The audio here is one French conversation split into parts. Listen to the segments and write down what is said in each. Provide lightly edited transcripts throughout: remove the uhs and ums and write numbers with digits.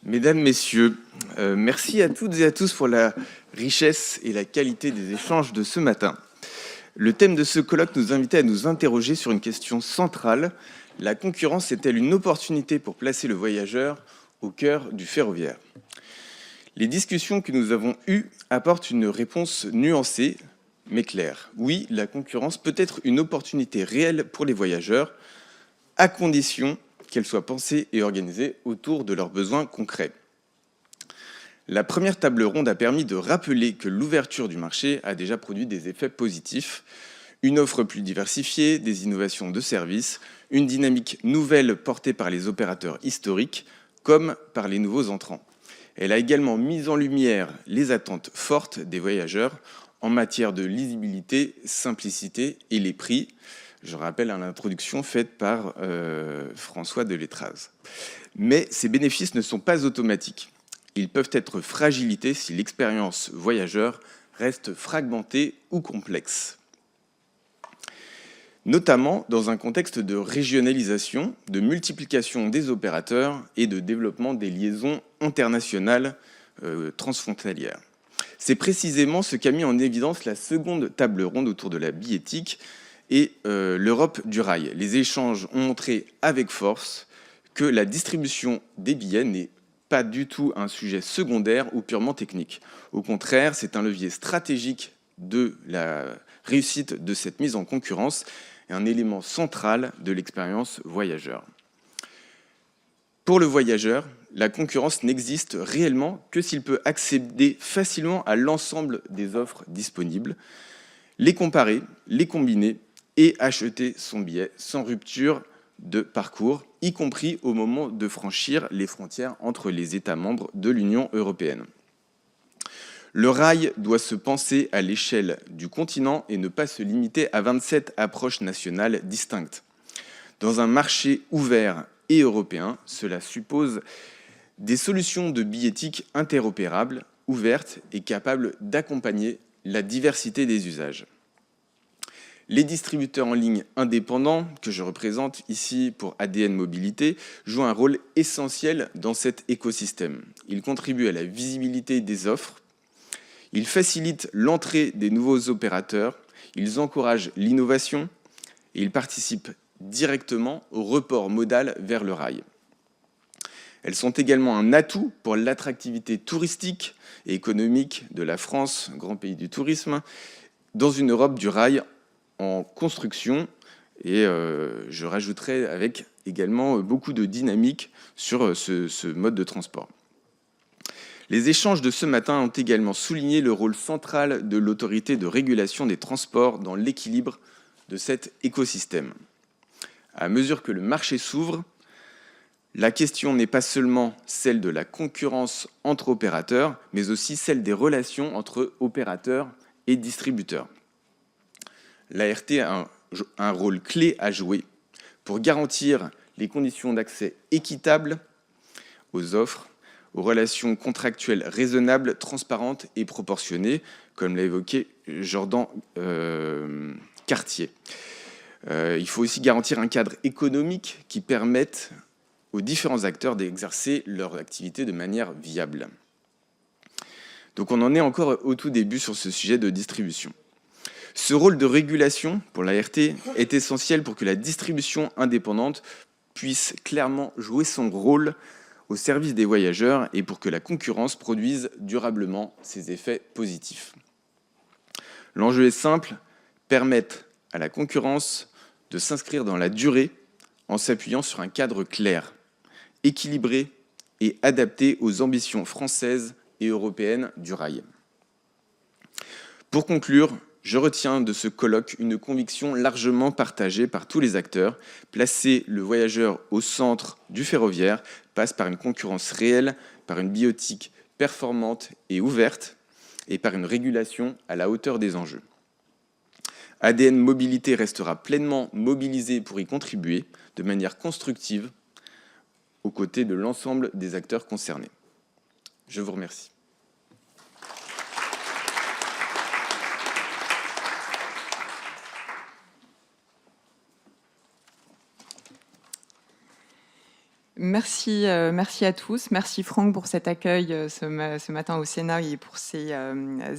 Mesdames, Messieurs, merci à toutes et à tous pour la richesse et la qualité des échanges de ce matin. Le thème de ce colloque nous invitait à nous interroger sur une question centrale. La concurrence est-elle une opportunité pour placer le voyageur au cœur du ferroviaire ? Les discussions que nous avons eues apportent une réponse nuancée, mais claire. Oui, la concurrence peut être une opportunité réelle pour les voyageurs, à condition qu'elle soit pensée et organisée autour de leurs besoins concrets. La première table ronde a permis de rappeler que l'ouverture du marché a déjà produit des effets positifs, une offre plus diversifiée, des innovations de services, une dynamique nouvelle portée par les opérateurs historiques comme par les nouveaux entrants. Elle a également mis en lumière les attentes fortes des voyageurs en matière de lisibilité, simplicité et les prix. Je rappelle à l'introduction faite par François Deletraz. Mais ces bénéfices ne sont pas automatiques. Ils peuvent être fragilités si l'expérience voyageur reste fragmentée ou complexe. Notamment dans un contexte de régionalisation, de multiplication des opérateurs et de développement des liaisons internationales transfrontalières. C'est précisément ce qu'a mis en évidence la seconde table ronde autour de la billettique et l'Europe du rail. Les échanges ont montré avec force que la distribution des billets n'est pas du tout un sujet secondaire ou purement technique. Au contraire, c'est un levier stratégique de la réussite de cette mise en concurrence et un élément central de l'expérience voyageur. Pour le voyageur, la concurrence n'existe réellement que s'il peut accéder facilement à l'ensemble des offres disponibles, les comparer, les combiner et acheter son billet sans rupture de parcours, y compris au moment de franchir les frontières entre les États membres de l'Union européenne. Le rail doit se penser à l'échelle du continent et ne pas se limiter à 27 approches nationales distinctes. Dans un marché ouvert et européen, cela suppose des solutions de billettique interopérables, ouvertes et capables d'accompagner la diversité des usages. Les distributeurs en ligne indépendants, que je représente ici pour ADN Mobilité, jouent un rôle essentiel dans cet écosystème. Ils contribuent à la visibilité des offres, ils facilitent l'entrée des nouveaux opérateurs, ils encouragent l'innovation et ils participent directement au report modal vers le rail. Elles sont également un atout pour l'attractivité touristique et économique de la France, grand pays du tourisme, dans une Europe du rail en construction, et je rajouterai avec également beaucoup de dynamique sur ce mode de transport. Les échanges de ce matin ont également souligné le rôle central de l'autorité de régulation des transports dans l'équilibre de cet écosystème. À mesure que le marché s'ouvre, la question n'est pas seulement celle de la concurrence entre opérateurs, mais aussi celle des relations entre opérateurs et distributeurs. L'ART a un rôle clé à jouer pour garantir les conditions d'accès équitables aux offres, aux relations contractuelles raisonnables, transparentes et proportionnées, comme l'a évoqué Jordan Cartier. Il faut aussi garantir un cadre économique qui permette aux différents acteurs d'exercer leur activité de manière viable. Donc on en est encore au tout début sur ce sujet de distribution. Ce rôle de régulation pour l'ART est essentiel pour que la distribution indépendante puisse clairement jouer son rôle au service des voyageurs et pour que la concurrence produise durablement ses effets positifs. L'enjeu est simple, permettre à la concurrence de s'inscrire dans la durée en s'appuyant sur un cadre clair, équilibré et adapté aux ambitions françaises et européennes du rail. Pour conclure, je retiens de ce colloque une conviction largement partagée par tous les acteurs. Placer le voyageur au centre du ferroviaire passe par une concurrence réelle, par une billettique performante et ouverte, et par une régulation à la hauteur des enjeux. ADN Mobilité restera pleinement mobilisé pour y contribuer de manière constructive aux côtés de l'ensemble des acteurs concernés. Je vous remercie. Merci à tous. Merci Franck pour cet accueil ce matin au Sénat et pour ces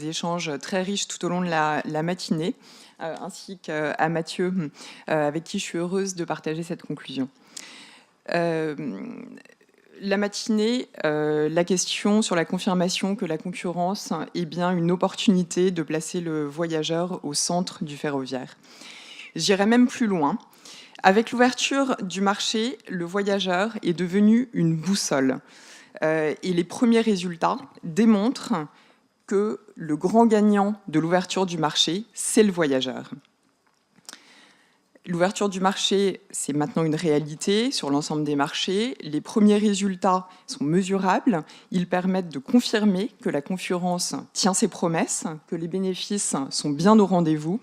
échanges très riches tout au long de la matinée, ainsi qu'à Mathieu, avec qui je suis heureuse de partager cette conclusion. La matinée, la question sur la confirmation que la concurrence est bien une opportunité de placer le voyageur au centre du ferroviaire. J'irai même plus loin. Avec l'ouverture du marché, le voyageur est devenu une boussole. Et les premiers résultats démontrent que le grand gagnant de l'ouverture du marché, c'est le voyageur. L'ouverture du marché, c'est maintenant une réalité sur l'ensemble des marchés. Les premiers résultats sont mesurables. Ils permettent de confirmer que la concurrence tient ses promesses, que les bénéfices sont bien au rendez-vous.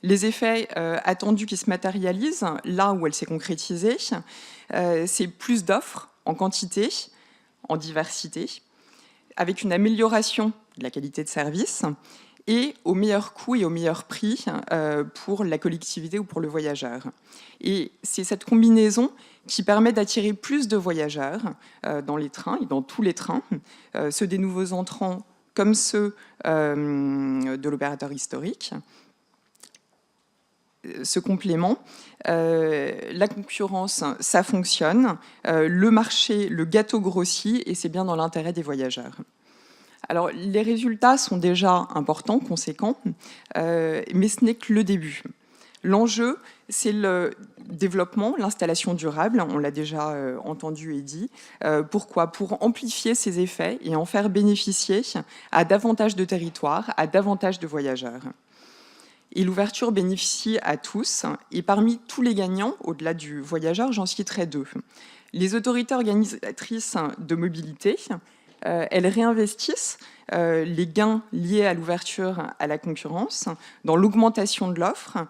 Les effets attendus qui se matérialisent, là où elle s'est concrétisée, c'est plus d'offres en quantité, en diversité, avec une amélioration de la qualité de service et au meilleur coût et au meilleur prix pour la collectivité ou pour le voyageur. Et c'est cette combinaison qui permet d'attirer plus de voyageurs dans les trains et dans tous les trains, ceux des nouveaux entrants comme ceux de l'opérateur historique. Ce complément, la concurrence, ça fonctionne, le marché, le gâteau grossit et c'est bien dans l'intérêt des voyageurs. Alors, les résultats sont déjà importants, conséquents, mais ce n'est que le début. L'enjeu, c'est le développement, l'installation durable, on l'a déjà entendu et dit. Pourquoi ? Pour amplifier ces effets et en faire bénéficier à davantage de territoires, à davantage de voyageurs. Et l'ouverture bénéficie à tous. Et parmi tous les gagnants, au-delà du voyageur, j'en citerai deux. Les autorités organisatrices de mobilité, elles réinvestissent les gains liés à l'ouverture à la concurrence dans l'augmentation de l'offre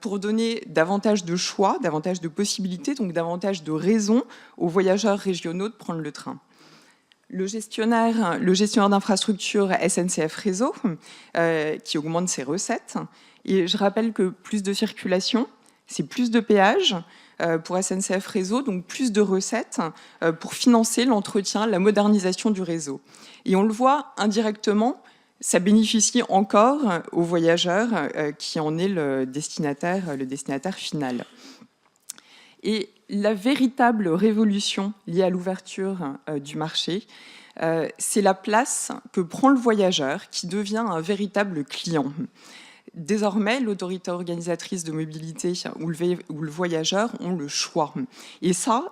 pour donner davantage de choix, davantage de possibilités, donc davantage de raisons aux voyageurs régionaux de prendre le train. Le gestionnaire d'infrastructure SNCF Réseau, qui augmente ses recettes. Et je rappelle que plus de circulation, c'est plus de péages pour SNCF Réseau, donc plus de recettes pour financer l'entretien, la modernisation du réseau. Et on le voit indirectement, ça bénéficie encore aux voyageurs qui en est le destinataire final. Et la véritable révolution liée à l'ouverture du marché, c'est la place que prend le voyageur qui devient un véritable client. Désormais, l'autorité organisatrice de mobilité ou le voyageur ont le choix. Et ça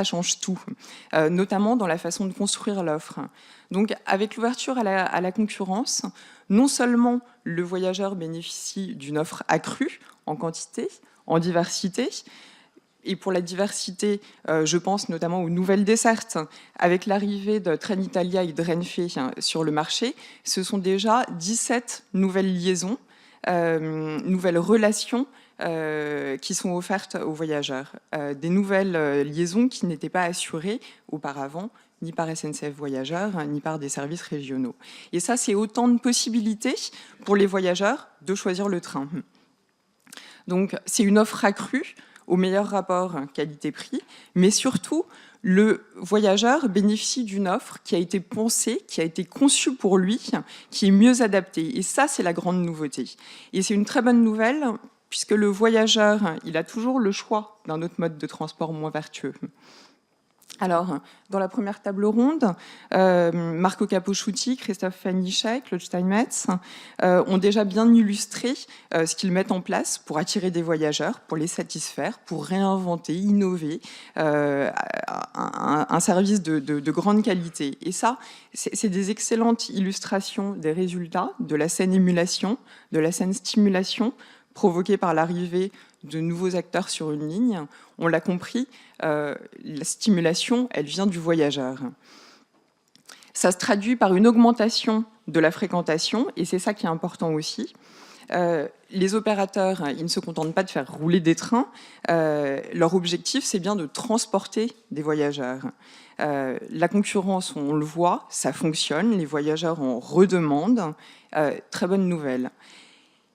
change tout, notamment dans la façon de construire l'offre. Donc, avec l'ouverture à la concurrence, non seulement le voyageur bénéficie d'une offre accrue en quantité, en diversité, et pour la diversité, je pense notamment aux nouvelles dessertes. Avec l'arrivée de Trenitalia et de Renfe sur le marché, ce sont déjà 17 nouvelles liaisons, nouvelles relations qui sont offertes aux voyageurs. Des nouvelles liaisons qui n'étaient pas assurées auparavant, ni par SNCF Voyageurs, ni par des services régionaux. Et ça, c'est autant de possibilités pour les voyageurs de choisir le train. Donc, c'est une offre accrue, au meilleur rapport qualité-prix, mais surtout, le voyageur bénéficie d'une offre qui a été pensée, qui a été conçue pour lui, qui est mieux adaptée. Et ça, c'est la grande nouveauté. Et c'est une très bonne nouvelle, puisque le voyageur, il a toujours le choix d'un autre mode de transport moins vertueux. Alors, dans la première table ronde, Marco Capocciuti, Christophe Fanichek, Claude Steinmetz ont déjà bien illustré ce qu'ils mettent en place pour attirer des voyageurs, pour les satisfaire, pour réinventer, innover un service de grande qualité. Et ça, c'est des excellentes illustrations des résultats de la saine émulation, de la saine stimulation provoquée par l'arrivée de nouveaux acteurs sur une ligne. On l'a compris, la stimulation, elle vient du voyageur. Ça se traduit par une augmentation de la fréquentation, et c'est ça qui est important aussi. Les opérateurs, ils ne se contentent pas de faire rouler des trains. Leur objectif, c'est bien de transporter des voyageurs. La concurrence, on le voit, ça fonctionne. Les voyageurs en redemandent. Très bonne nouvelle.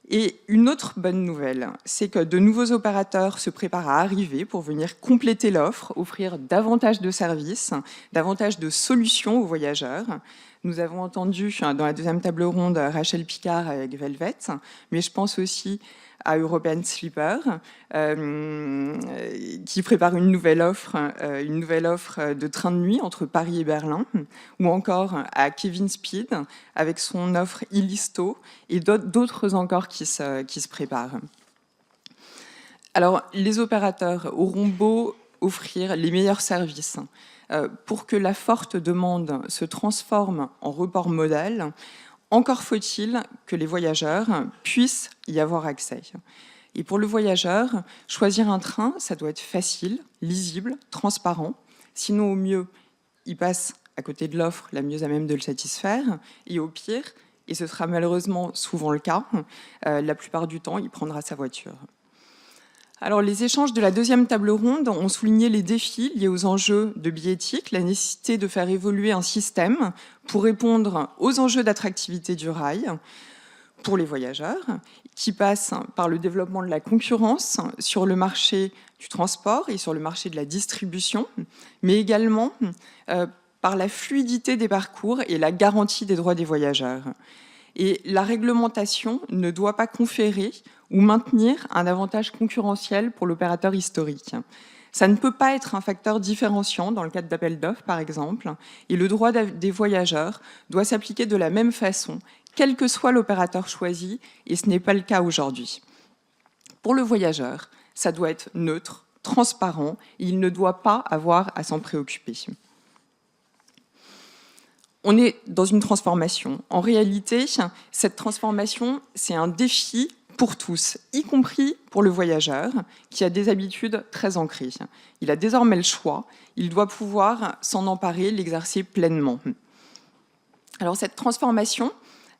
Et une autre bonne nouvelle, c'est que de nouveaux opérateurs se préparent à arriver pour venir compléter l'offre, offrir davantage de services, davantage de solutions aux voyageurs. Nous avons entendu dans la deuxième table ronde Rachel Picard avec Velvet, mais je pense aussi à European Sleeper, qui prépare une nouvelle offre de train de nuit entre Paris et Berlin, ou encore à Kevin Speed avec son offre Illisto, et d'autres encore qui se préparent. Alors, les opérateurs auront beau offrir les meilleurs services, pour que la forte demande se transforme en report modal, encore faut-il que les voyageurs puissent y avoir accès. Et pour le voyageur, choisir un train, ça doit être facile, lisible, transparent. Sinon, au mieux, il passe à côté de l'offre la mieux à même de le satisfaire. Et au pire, et ce sera malheureusement souvent le cas, la plupart du temps, il prendra sa voiture. Alors, les échanges de la deuxième table ronde ont souligné les défis liés aux enjeux de billettique, la nécessité de faire évoluer un système pour répondre aux enjeux d'attractivité du rail pour les voyageurs, qui passe par le développement de la concurrence sur le marché du transport et sur le marché de la distribution, mais également par la fluidité des parcours et la garantie des droits des voyageurs. Et la réglementation ne doit pas conférer ou maintenir un avantage concurrentiel pour l'opérateur historique. Ça ne peut pas être un facteur différenciant dans le cadre d'appel d'offres, par exemple, et le droit des voyageurs doit s'appliquer de la même façon, quel que soit l'opérateur choisi, et ce n'est pas le cas aujourd'hui. Pour le voyageur, ça doit être neutre, transparent, et il ne doit pas avoir à s'en préoccuper. On est dans une transformation. En réalité, cette transformation, c'est un défi pour tous, y compris pour le voyageur, qui a des habitudes très ancrées. Il a désormais le choix, il doit pouvoir s'en emparer, l'exercer pleinement. Alors cette transformation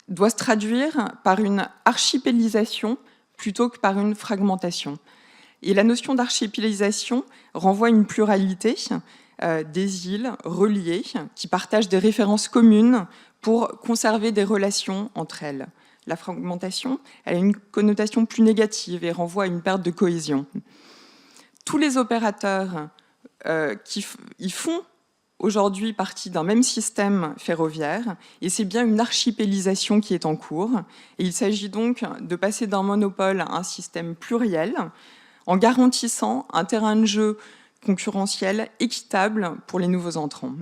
doit se traduire par une archipélisation plutôt que par une fragmentation. Et la notion d'archipélisation renvoie à une pluralité des îles reliées qui partagent des références communes pour conserver des relations entre elles. La fragmentation, elle a une connotation plus négative et renvoie à une perte de cohésion. Tous les opérateurs qui font aujourd'hui partie d'un même système ferroviaire, et c'est bien une archipélisation qui est en cours. Et il s'agit donc de passer d'un monopole à un système pluriel, en garantissant un terrain de jeu concurrentiel équitable pour les nouveaux entrants.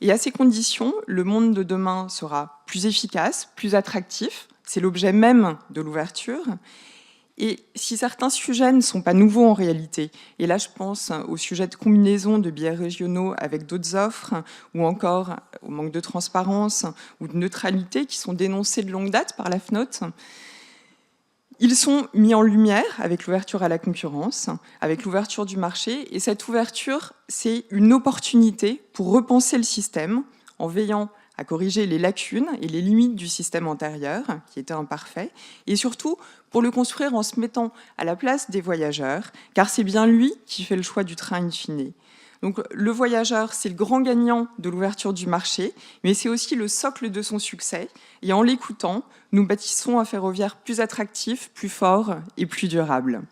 Et à ces conditions, le monde de demain sera plus efficace, plus attractif. C'est l'objet même de l'ouverture. Et si certains sujets ne sont pas nouveaux en réalité, et là je pense au sujet de combinaison de billets régionaux avec d'autres offres, ou encore au manque de transparence ou de neutralité qui sont dénoncés de longue date par la FNOT, ils sont mis en lumière avec l'ouverture à la concurrence, avec l'ouverture du marché. Et cette ouverture, c'est une opportunité pour repenser le système en veillant à corriger les lacunes et les limites du système antérieur, qui était imparfait, et surtout pour le construire en se mettant à la place des voyageurs, car c'est bien lui qui fait le choix du train in fine. Donc le voyageur, c'est le grand gagnant de l'ouverture du marché, mais c'est aussi le socle de son succès. Et en l'écoutant, nous bâtissons un ferroviaire plus attractif, plus fort et plus durable.